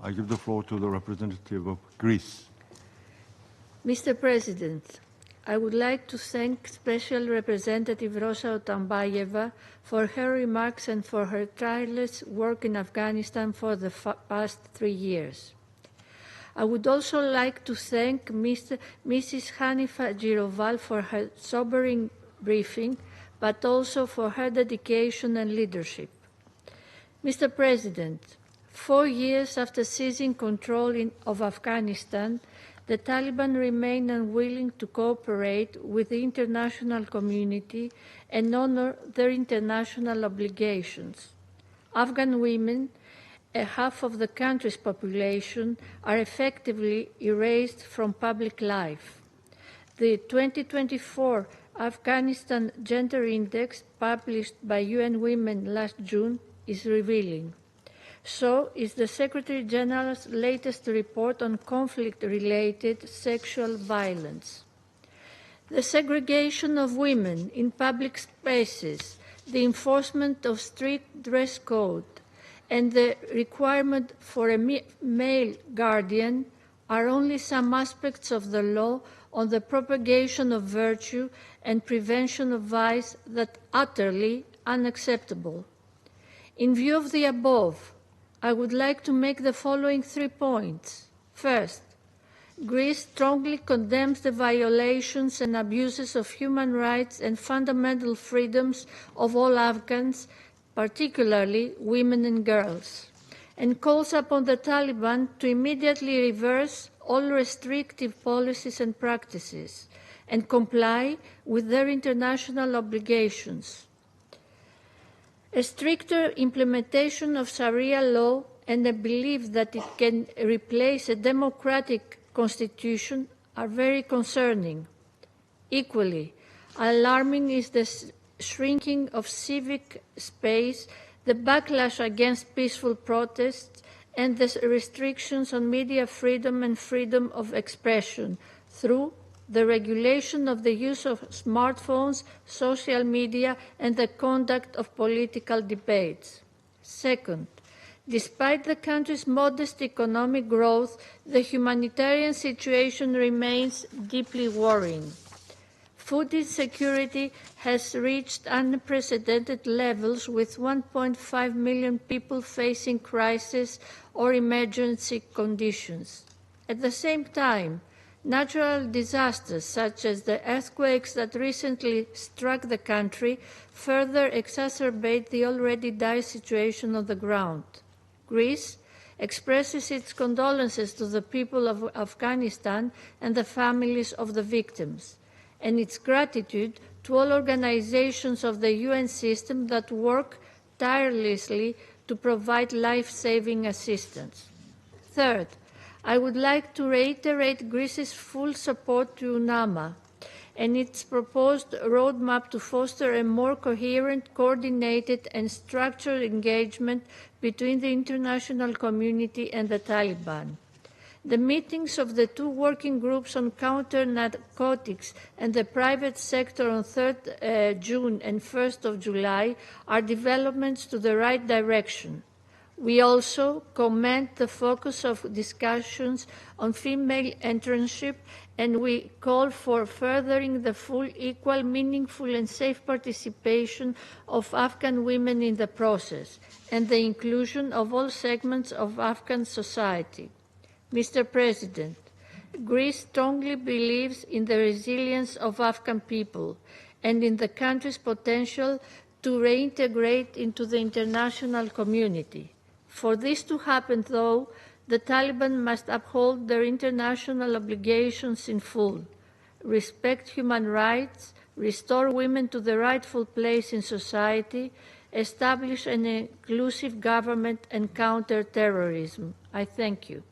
I give the floor to the representative of Greece. Mr. President, I would like to thank Special Representative Rosa Otambayeva for her remarks and for her tireless work in Afghanistan for the past 3 years. I would also like to thank Mrs. Hanifa Giroval for her sobering briefing, but also for her dedication and leadership. Mr. President, 4 years after seizing control of Afghanistan, the Taliban remain unwilling to cooperate with the international community and honor their international obligations. Afghan women, half of the country's population, are effectively erased from public life. The 2024 Afghanistan Gender Index, published by UN Women last June, is revealing. So is the Secretary General's latest report on conflict-related sexual violence. The segregation of women in public spaces, the enforcement of strict dress code, and the requirement for a male guardian are only some aspects of the law on the propagation of virtue and prevention of vice that are utterly unacceptable. In view of the above, I would like to make the following 3 points. First, Greece strongly condemns the violations and abuses of human rights and fundamental freedoms of all Afghans, particularly women and girls, and calls upon the Taliban to immediately reverse all restrictive policies and practices and comply with their international obligations. A stricter implementation of Sharia law and a belief that it can replace a democratic constitution are very concerning. Equally alarming is the shrinking of civic space, the backlash against peaceful protests, and the restrictions on media freedom and freedom of expression through the regulation of the use of smartphones, social media, and the conduct of political debates. Second, despite the country's modest economic growth, the humanitarian situation remains deeply worrying. Food insecurity has reached unprecedented levels, with 1.5 million people facing crisis or emergency conditions. At the same time, natural disasters such as the earthquakes that recently struck the country further exacerbate the already dire situation on the ground. Greece expresses its condolences to the people of Afghanistan and the families of the victims, and its gratitude to all organizations of the UN system that work tirelessly to provide life-saving assistance. Third, I would like to reiterate Greece's full support to UNAMA and its proposed roadmap to foster a more coherent, coordinated, and structured engagement between the international community and the Taliban. The meetings of the 2 working groups on counter-narcotics and the private sector on 3rd June and 1st of July are developments to the right direction. We also commend the focus of discussions on female internship, and we call for furthering the full, equal, meaningful, and safe participation of Afghan women in the process, and the inclusion of all segments of Afghan society. Mr. President, Greece strongly believes in the resilience of Afghan people and in the country's potential to reintegrate into the international community. For this to happen, though, the Taliban must uphold their international obligations in full, respect human rights, restore women to the rightful place in society, establish an inclusive government, and counter terrorism. I thank you.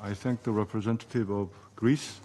I thank the representative of Greece.